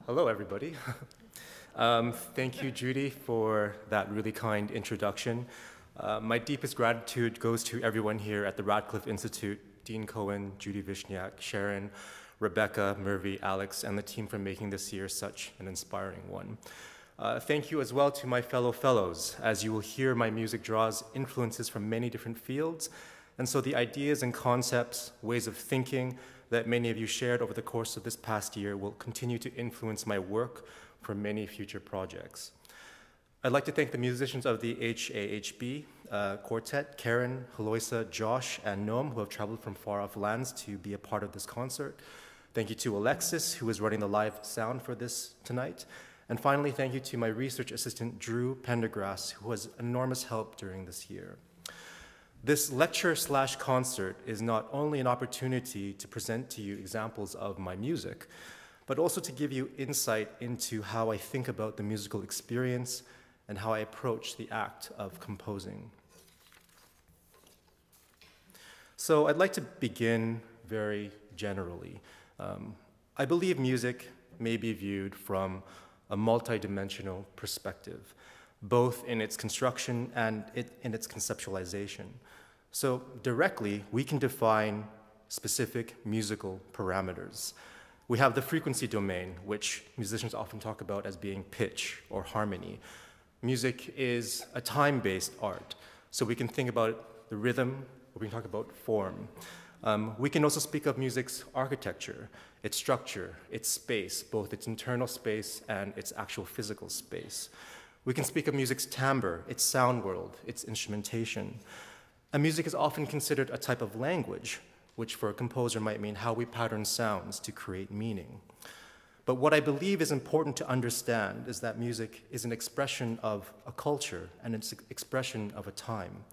Hello, everybody. Thank you, Judy, for that really kind introduction. My deepest gratitude goes to everyone here at the Radcliffe Institute, Dean Cohen, Judy Vishniak, Sharon, Rebecca, Murphy, Alex, and the team for making this year such an inspiring one. Thank you as well to my fellow fellows. As you will hear, my music draws influences from many different fields, and so the ideas and concepts, ways of thinking that many of you shared over the course of this past year will continue to influence my work for many future projects. I'd like to thank the musicians of the HAHB Quartet, Karin, Heloisa, Josh, and Noam, who have traveled from far-off lands to be a part of this concert. Thank you to Alexis, who is running the live sound for this tonight. And finally, thank you to my research assistant, Drew Pendergrass, who was enormous help during this year. This lecture/concert is not only an opportunity to present to you examples of my music, but also to give you insight into how I think about the musical experience and how I approach the act of composing. So I'd like to begin very generally. I believe music may be viewed from a multidimensional perspective, both in its construction and in its conceptualization. So directly, we can define specific musical parameters. We have the frequency domain, which musicians often talk about as being pitch or harmony. Music is a time-based art, so we can think about the rhythm, or we can talk about form. We can also speak of music's architecture, its structure, its space, both its internal space and its actual physical space. We can speak of music's timbre, its sound world, its instrumentation. And music is often considered a type of language, which for a composer might mean how we pattern sounds to create meaning. But what I believe is important to understand is that music is an expression of a culture and it's an expression of a time.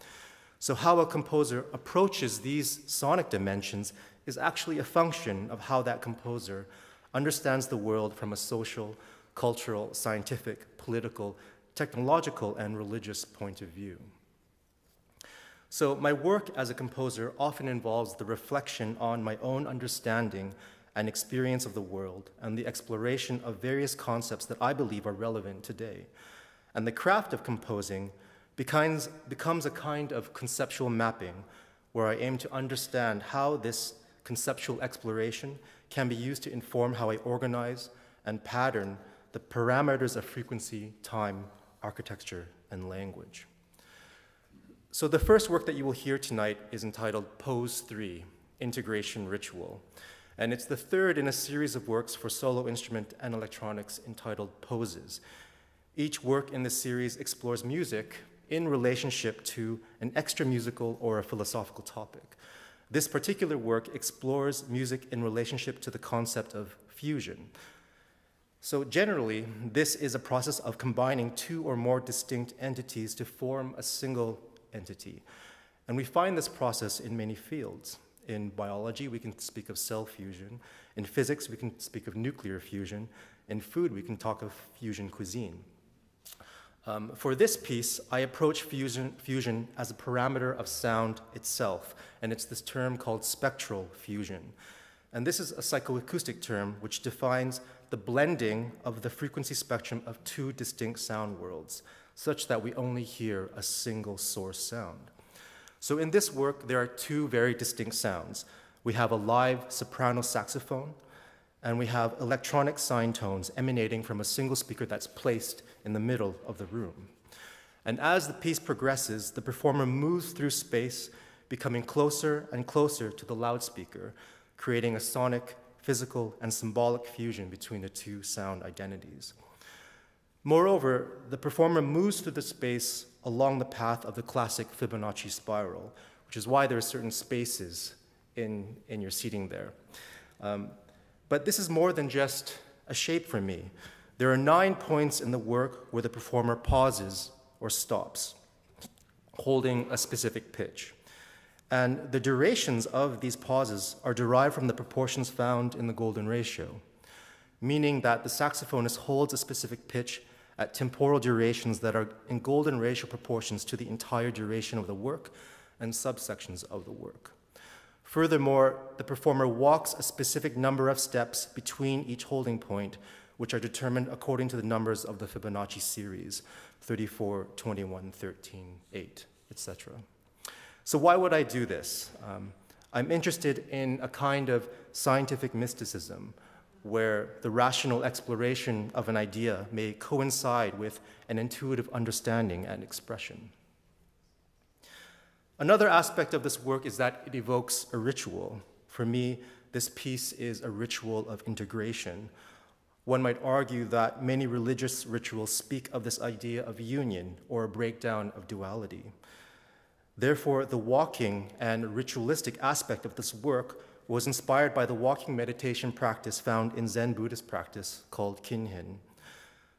So how a composer approaches these sonic dimensions is actually a function of how that composer understands the world from a social, cultural, scientific, political, technological, and religious point of view. So my work as a composer often involves the reflection on my own understanding and experience of the world and the exploration of various concepts that I believe are relevant today. And the craft of composing becomes a kind of conceptual mapping where I aim to understand how this conceptual exploration can be used to inform how I organize and pattern the parameters of frequency, time, architecture, and language. So the first work that you will hear tonight is entitled Pose 3, Integration Ritual. And it's the third in a series of works for solo instrument and electronics entitled Poses. Each work in this series explores music in relationship to an extra musical or a philosophical topic. This particular work explores music in relationship to the concept of fusion. So generally, this is a process of combining two or more distinct entities to form a single entity. And we find this process in many fields. In biology, we can speak of cell fusion. In physics, we can speak of nuclear fusion. In food, we can talk of fusion cuisine. For this piece, I approach fusion as a parameter of sound itself, and it's this term called spectral fusion. And this is a psychoacoustic term which defines the blending of the frequency spectrum of two distinct sound worlds, such that we only hear a single source sound. So in this work, there are two very distinct sounds. We have a live soprano saxophone, and we have electronic sine tones emanating from a single speaker that's placed in the middle of the room. And as the piece progresses, the performer moves through space, becoming closer and closer to the loudspeaker, creating a sonic, physical, and symbolic fusion between the two sound identities. Moreover, the performer moves through the space along the path of the classic Fibonacci spiral, which is why there are certain spaces in your seating there. But this is more than just a shape for me. There are 9 points in the work where the performer pauses or stops, holding a specific pitch. And the durations of these pauses are derived from the proportions found in the golden ratio, meaning that the saxophonist holds a specific pitch at temporal durations that are in golden ratio proportions to the entire duration of the work and subsections of the work. Furthermore, the performer walks a specific number of steps between each holding point, which are determined according to the numbers of the Fibonacci series, 34, 21, 13, 8, etc. So why would I do this? I'm interested in a kind of scientific mysticism where the rational exploration of an idea may coincide with an intuitive understanding and expression. Another aspect of this work is that it evokes a ritual. For me, this piece is a ritual of integration. One might argue that many religious rituals speak of this idea of union or a breakdown of duality. Therefore, the walking and ritualistic aspect of this work was inspired by the walking meditation practice found in Zen Buddhist practice called kinhin.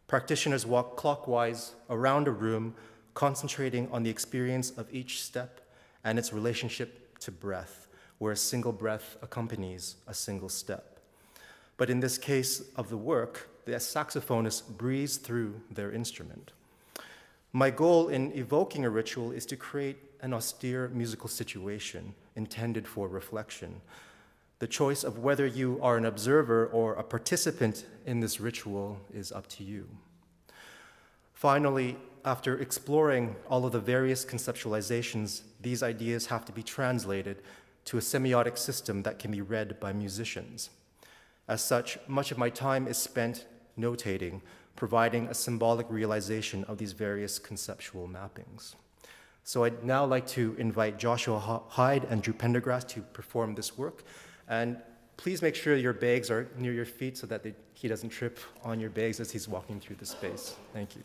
Practitioners walk clockwise around a room, concentrating on the experience of each step and its relationship to breath, where a single breath accompanies a single step. But in this case of the work, the saxophonist breathes through their instrument. My goal in evoking a ritual is to create an austere musical situation intended for reflection. The choice of whether you are an observer or a participant in this ritual is up to you. Finally, after exploring all of the various conceptualizations, these ideas have to be translated to a semiotic system that can be read by musicians. As such, much of my time is spent notating, providing a symbolic realization of these various conceptual mappings. So I'd now like to invite Joshua Hyde and Drew Pendergrass to perform this work. And please make sure your bags are near your feet so that he doesn't trip on your bags as he's walking through the space. Thank you.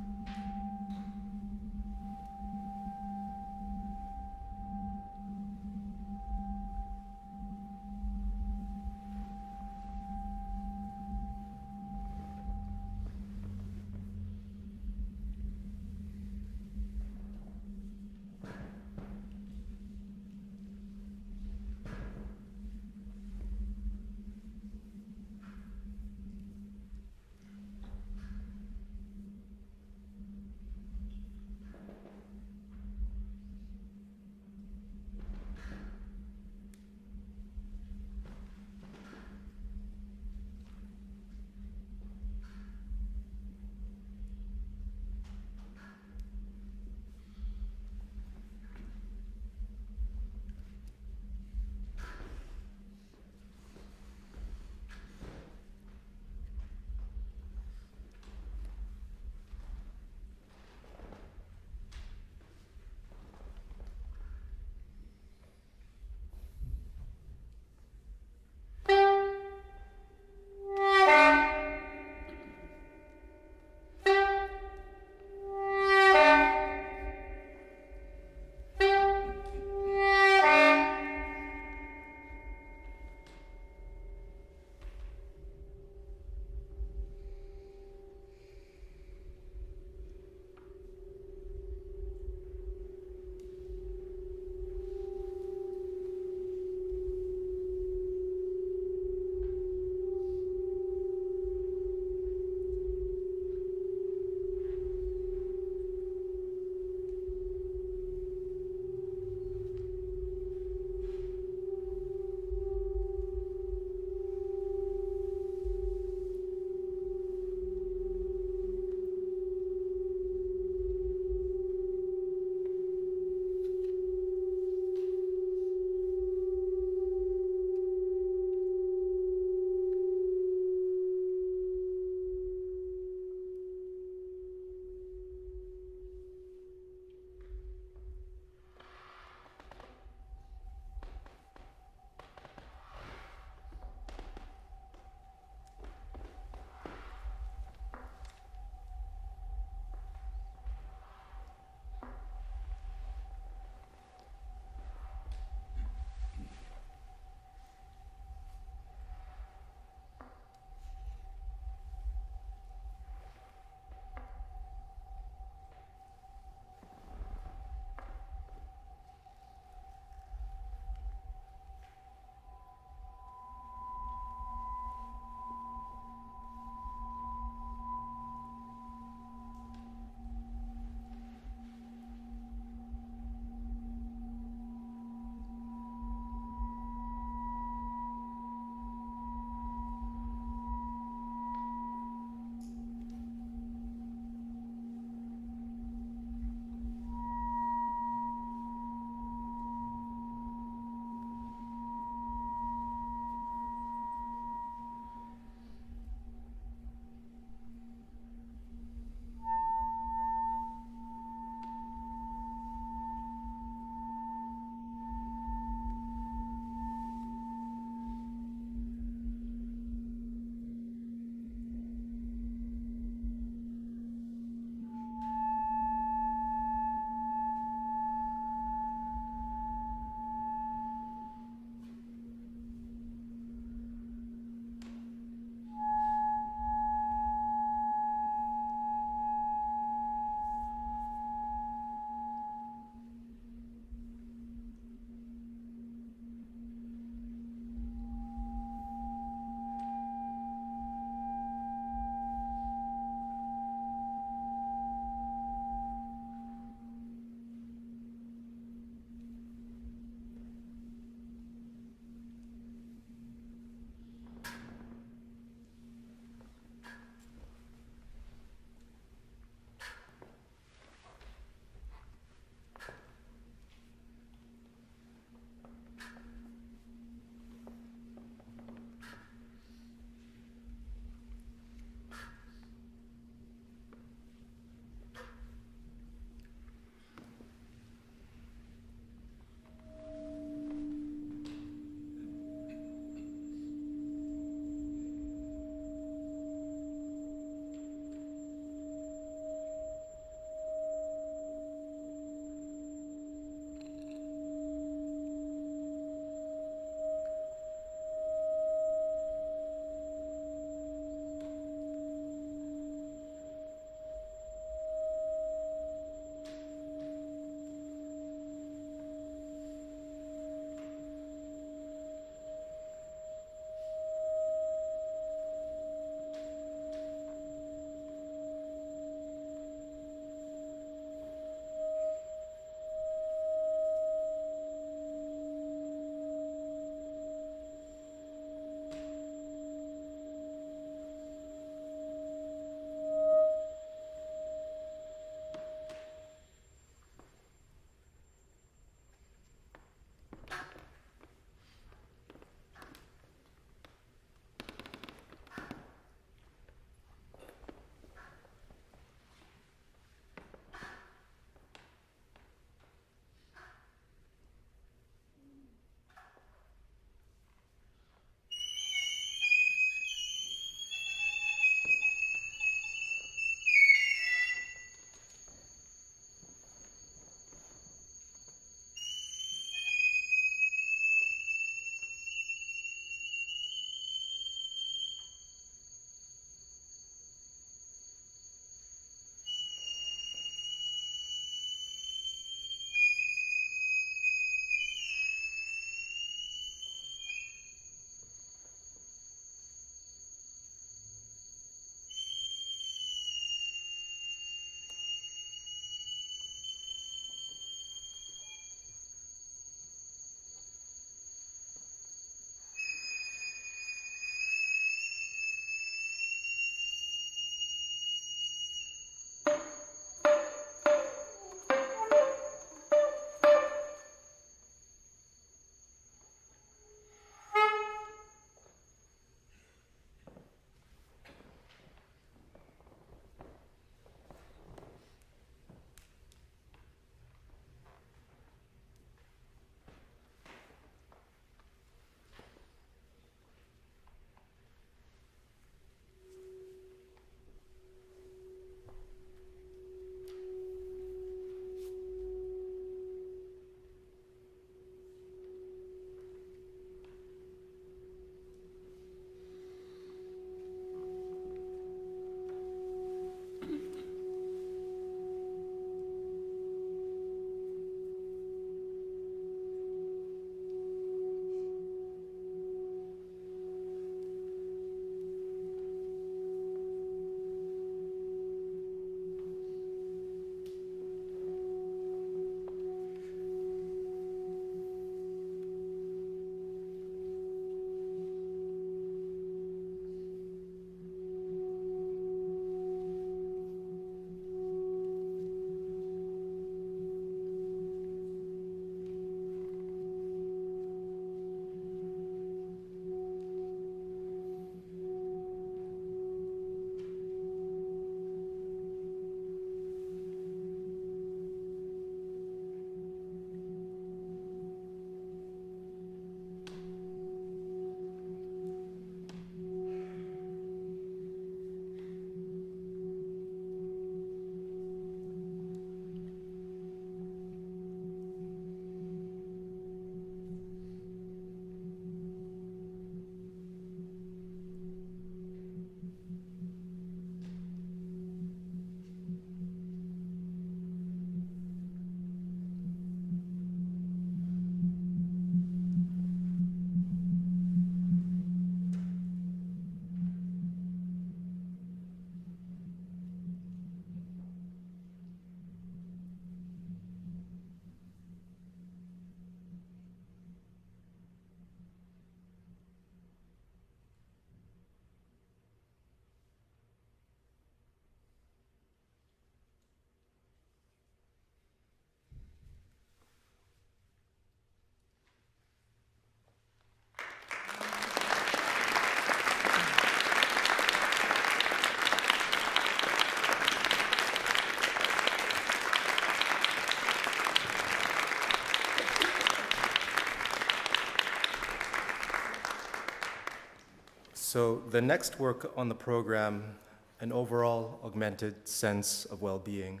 So the next work on the program, An Overall Augmented Sense of Well-Being,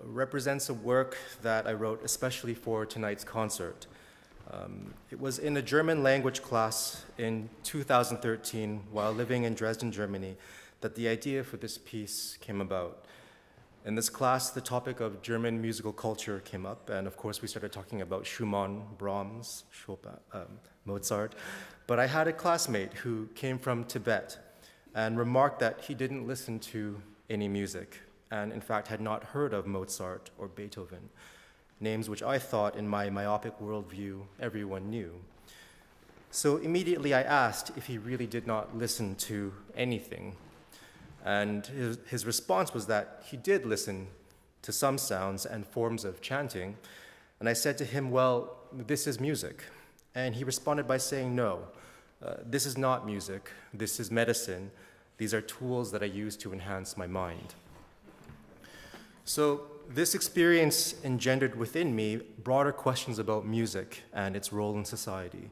represents a work that I wrote especially for tonight's concert. It was in a German language class in 2013 while living in Dresden, Germany, that the idea for this piece came about. In this class, the topic of German musical culture came up, and of course we started talking about Schumann, Brahms, Chopin, Mozart. But I had a classmate who came from Tibet and remarked that he didn't listen to any music, and in fact had not heard of Mozart or Beethoven, names which I thought in my myopic worldview everyone knew. So immediately I asked if he really did not listen to anything. And his response was that he did listen to some sounds and forms of chanting. And I said to him, well, this is music. And he responded by saying, no, this is not music. This is medicine. These are tools that I use to enhance my mind. So this experience engendered within me broader questions about music and its role in society.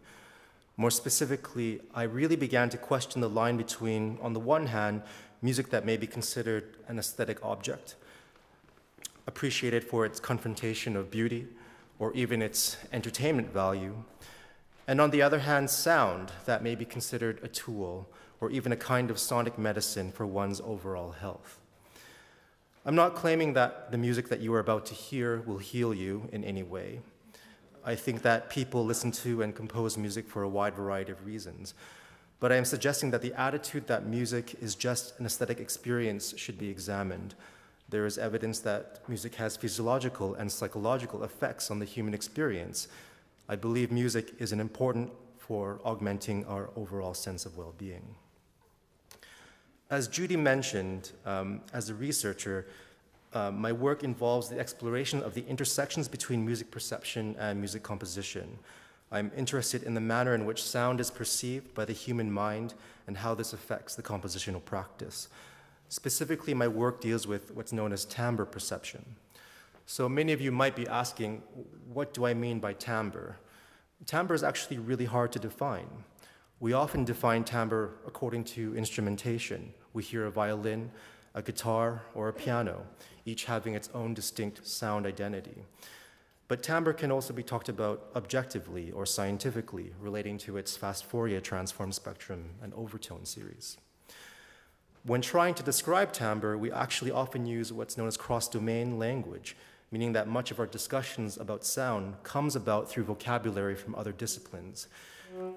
More specifically, I really began to question the line between, on the one hand, music that may be considered an aesthetic object, appreciated for its confrontation of beauty, or even its entertainment value, and on the other hand, sound that may be considered a tool, or even a kind of sonic medicine for one's overall health. I'm not claiming that the music that you are about to hear will heal you in any way. I think that people listen to and compose music for a wide variety of reasons. But I am suggesting that the attitude that music is just an aesthetic experience should be examined. There is evidence that music has physiological and psychological effects on the human experience. I believe music is important for augmenting our overall sense of well-being. As Judy mentioned, as a researcher, my work involves the exploration of the intersections between music perception and music composition. I'm interested in the manner in which sound is perceived by the human mind and how this affects the compositional practice. Specifically, my work deals with what's known as timbre perception. So many of you might be asking, what do I mean by timbre? Timbre is actually really hard to define. We often define timbre according to instrumentation. We hear a violin, a guitar, or a piano, each having its own distinct sound identity. But timbre can also be talked about objectively or scientifically, relating to its fast Fourier transform spectrum and overtone series. When trying to describe timbre, we actually often use what's known as cross-domain language, meaning that much of our discussions about sound comes about through vocabulary from other disciplines.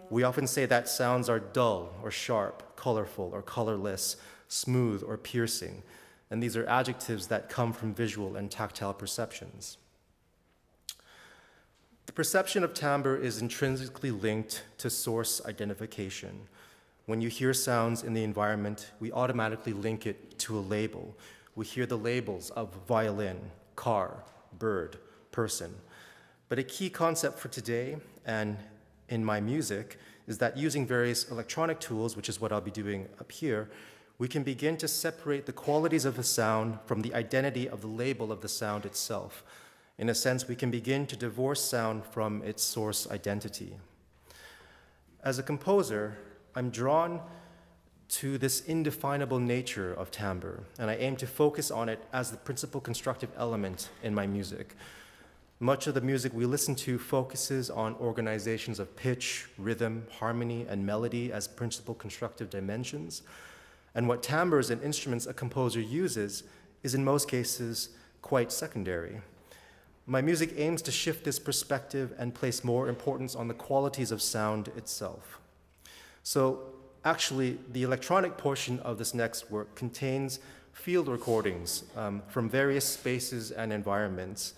We often say that sounds are dull or sharp, colorful or colorless, smooth or piercing, and these are adjectives that come from visual and tactile perceptions. The perception of timbre is intrinsically linked to source identification. When you hear sounds in the environment, we automatically link it to a label. We hear the labels of violin, car, bird, person. But a key concept for today and in my music is that using various electronic tools, which is what I'll be doing up here, we can begin to separate the qualities of a sound from the identity of the label of the sound itself. In a sense, we can begin to divorce sound from its source identity. As a composer, I'm drawn to this indefinable nature of timbre, and I aim to focus on it as the principal constructive element in my music. Much of the music we listen to focuses on organizations of pitch, rhythm, harmony, and melody as principal constructive dimensions. And what timbres and instruments a composer uses is in most cases quite secondary. My music aims to shift this perspective and place more importance on the qualities of sound itself. So actually, the electronic portion of this next work contains field recordings from various spaces and environments.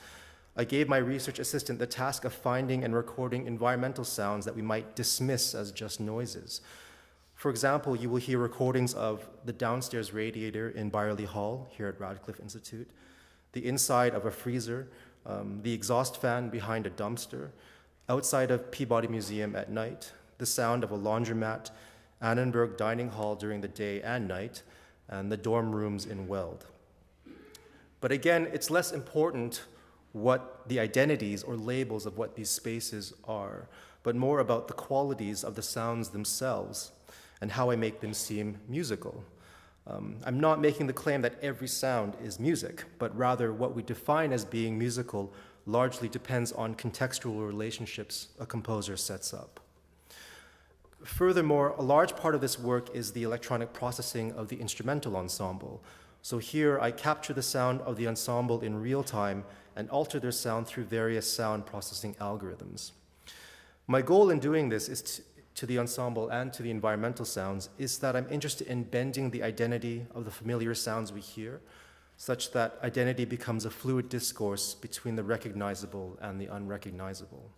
I gave my research assistant the task of finding and recording environmental sounds that we might dismiss as just noises. For example, you will hear recordings of the downstairs radiator in Byerley Hall here at Radcliffe Institute, the inside of a freezer, the exhaust fan behind a dumpster, outside of Peabody Museum at night, the sound of a laundromat, Annenberg Dining Hall during the day and night, and the dorm rooms in Weld. But again, it's less important what the identities or labels of what these spaces are, but more about the qualities of the sounds themselves. and how I make them seem musical. I'm not making the claim that every sound is music, but rather what we define as being musical largely depends on contextual relationships a composer sets up. Furthermore, a large part of this work is the electronic processing of the instrumental ensemble. So here I capture the sound of the ensemble in real time and alter their sound through various sound processing algorithms. My goal in doing this is to the ensemble and to the environmental sounds is that I'm interested in bending the identity of the familiar sounds we hear, such that identity becomes a fluid discourse between the recognizable and the unrecognizable.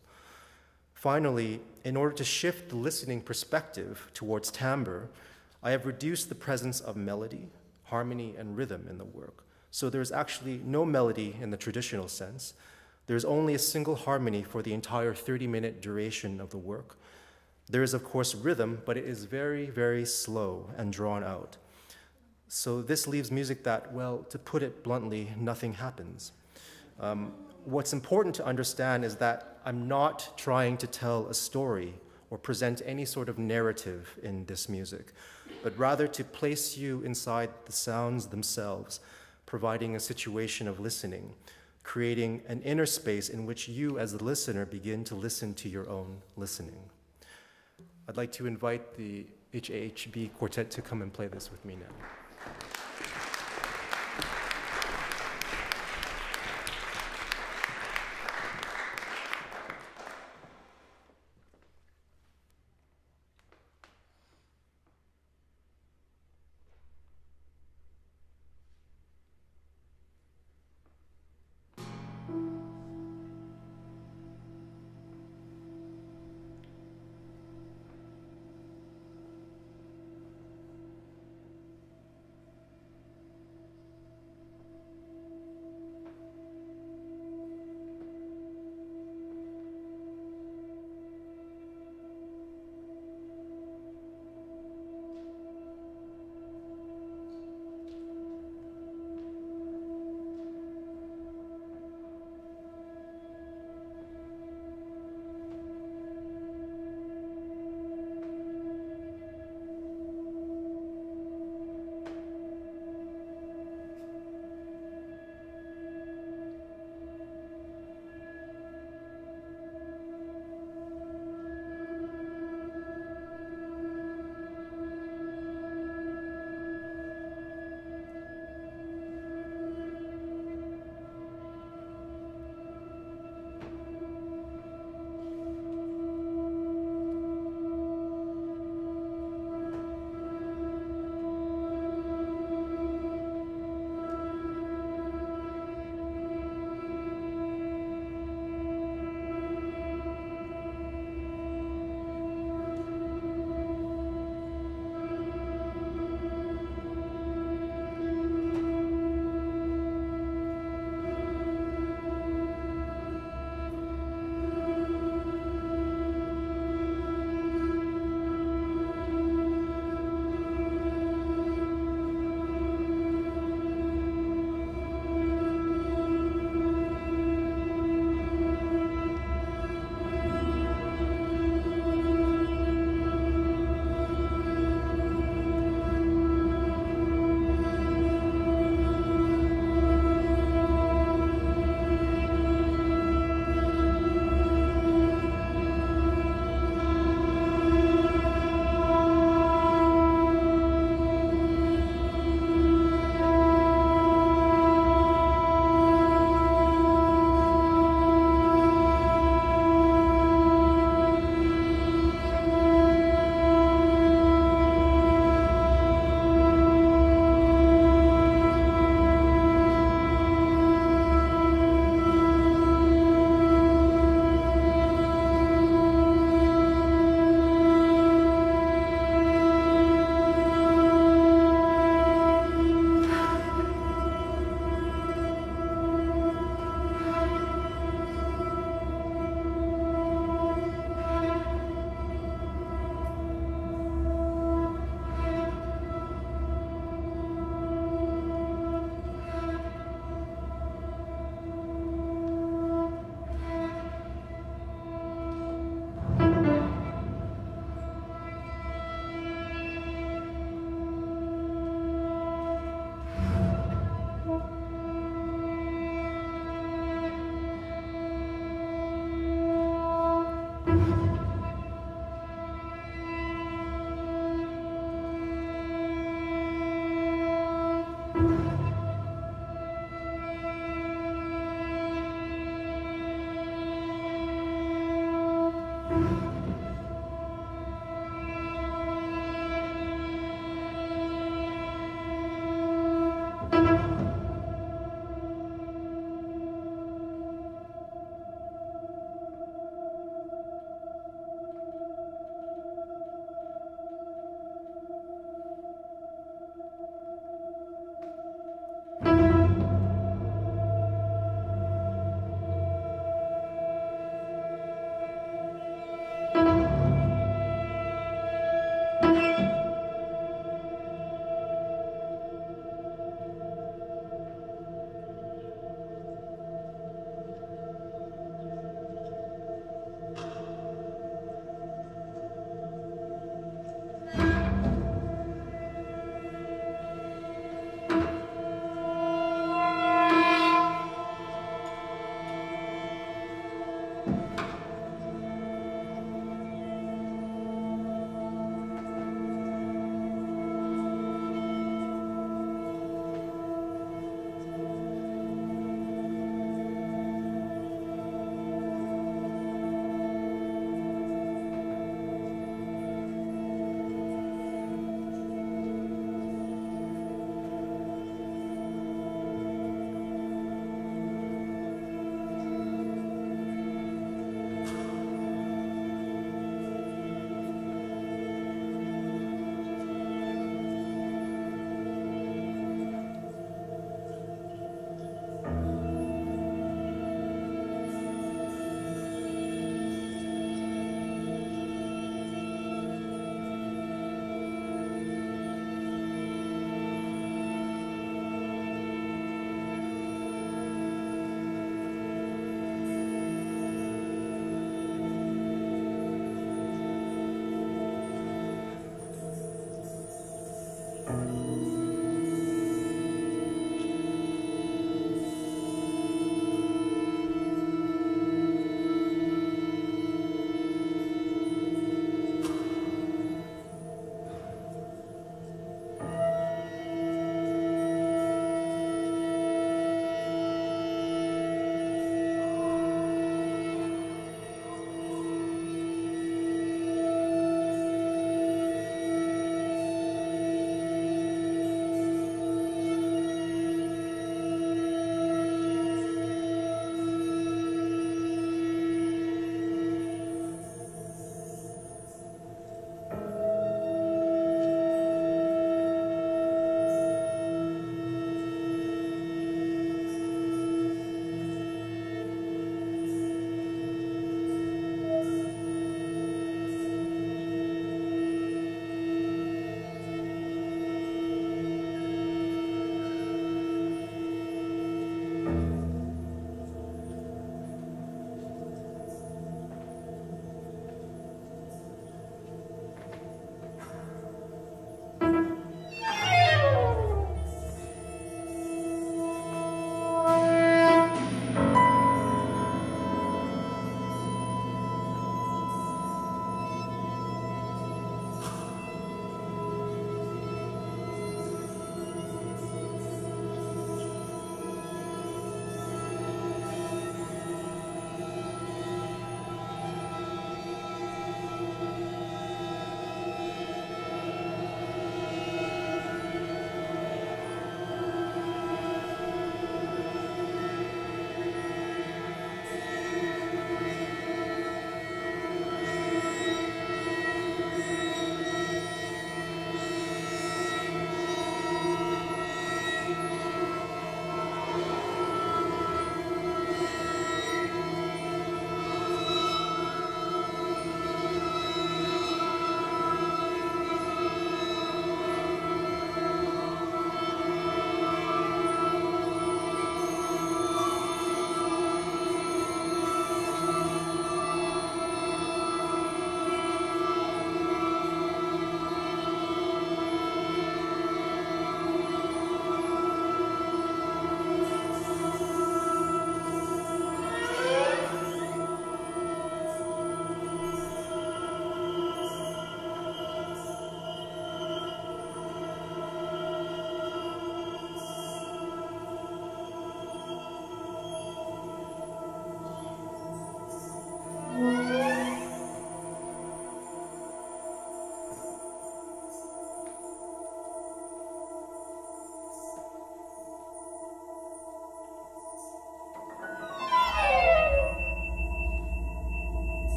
Finally, in order to shift the listening perspective towards timbre, I have reduced the presence of melody, harmony, and rhythm in the work. So there's actually no melody in the traditional sense. There's only a single harmony for the entire 30-minute duration of the work. There is, of course, rhythm, but it is very, very slow and drawn out. So this leaves music that, well, to put it bluntly, nothing happens. What's important to understand is that I'm not trying to tell a story or present any sort of narrative in this music, but rather to place you inside the sounds themselves, providing a situation of listening, creating an inner space in which you, as the listener, begin to listen to your own listening. I'd like to invite the HAHB Quartet to come and play this with me now.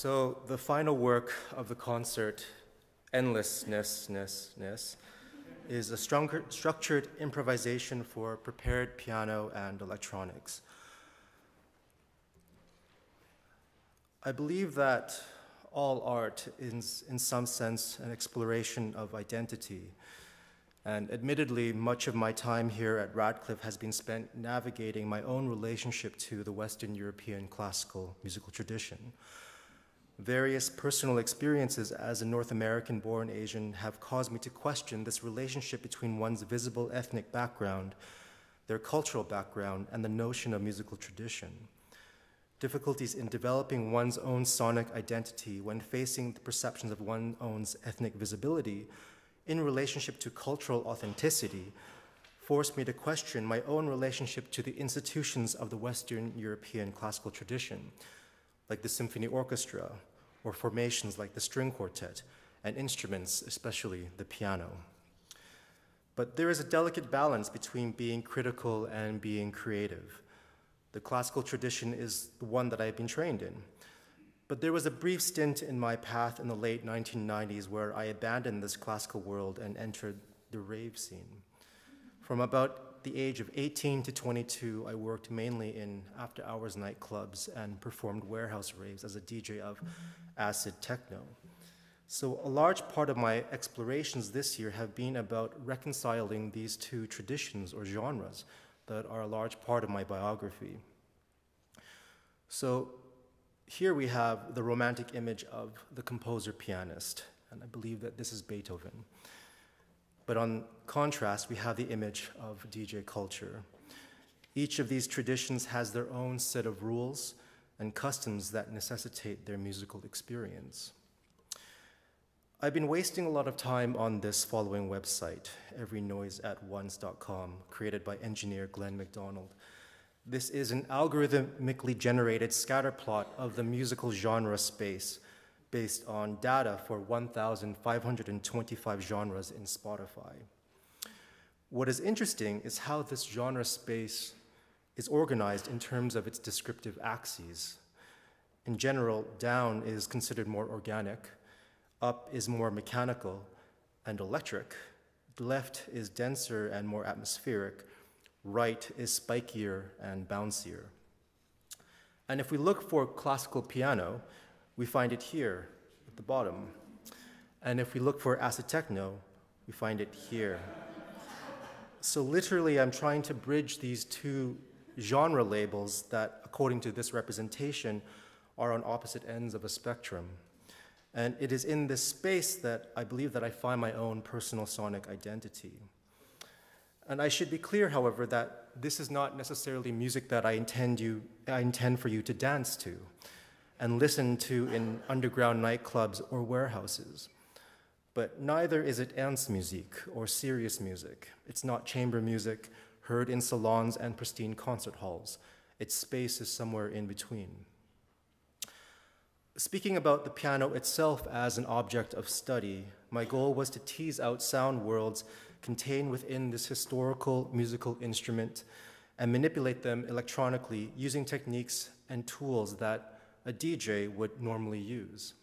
So the final work of the concert, ENDLESSNESSNESSNESS, is a structured improvisation for prepared piano and electronics. I believe that all art is, in some sense, an exploration of identity. And admittedly, much of my time here at Radcliffe has been spent navigating my own relationship to the Western European classical musical tradition. Various personal experiences as a North American-born Asian have caused me to question this relationship between one's visible ethnic background, their cultural background, and the notion of musical tradition. Difficulties in developing one's own sonic identity when facing the perceptions of one's own ethnic visibility in relationship to cultural authenticity forced me to question my own relationship to the institutions of the Western European classical tradition, like the symphony orchestra, or formations like the string quartet, and instruments, especially the piano. But there is a delicate balance between being critical and being creative. The classical tradition is the one that I've been trained in. But there was a brief stint in my path in the late 1990s where I abandoned this classical world and entered the rave scene. From about the age of 18 to 22, I worked mainly in after-hours nightclubs and performed warehouse raves as a DJ of acid techno. So a large part of my explorations this year have been about reconciling these two traditions or genres that are a large part of my biography. So here we have the romantic image of the composer-pianist, and I believe that this is Beethoven. But on contrast, we have the image of DJ culture. Each of these traditions has their own set of rules and customs that necessitate their musical experience. I've been wasting a lot of time on this following website, everynoiseatonce.com, created by engineer Glenn MacDonald. This is an algorithmically generated scatterplot of the musical genre space based on data for 1,525 genres in Spotify. What is interesting is how this genre space is organized in terms of its descriptive axes. In general, down is considered more organic, up is more mechanical and electric, left is denser and more atmospheric, right is spikier and bouncier. And if we look for classical piano, we find it here at the bottom. And if we look for acid techno, we find it here. So literally, I'm trying to bridge these two genre labels that, according to this representation, are on opposite ends of a spectrum. And it is in this space that I believe that I find my own personal sonic identity. And I should be clear, however, that this is not necessarily music that I intend for you to dance to and listen to in underground nightclubs or warehouses. But neither is it ernst music or serious music. It's not chamber music heard in salons and pristine concert halls. Its space is somewhere in between. Speaking about the piano itself as an object of study, my goal was to tease out sound worlds contained within this historical musical instrument and manipulate them electronically using techniques and tools that a DJ would normally use.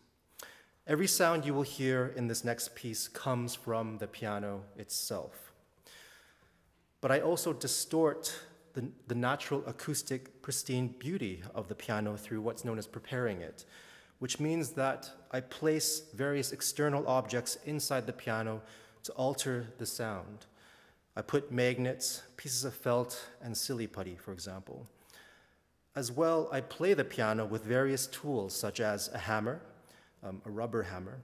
Every sound you will hear in this next piece comes from the piano itself. But I also distort the natural acoustic pristine beauty of the piano through what's known as preparing it, which means that I place various external objects inside the piano to alter the sound. I put magnets, pieces of felt, and silly putty, for example. As well, I play the piano with various tools, such as a hammer, a rubber hammer,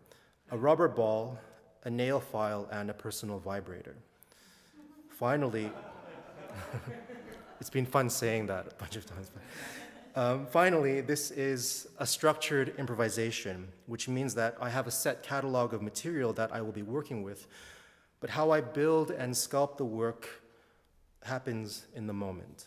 a rubber ball, a nail file, and a personal vibrator. Finally, it's been fun saying that a bunch of times. Finally, this is a structured improvisation, which means that I have a set catalog of material that I will be working with, but how I build and sculpt the work happens in the moment.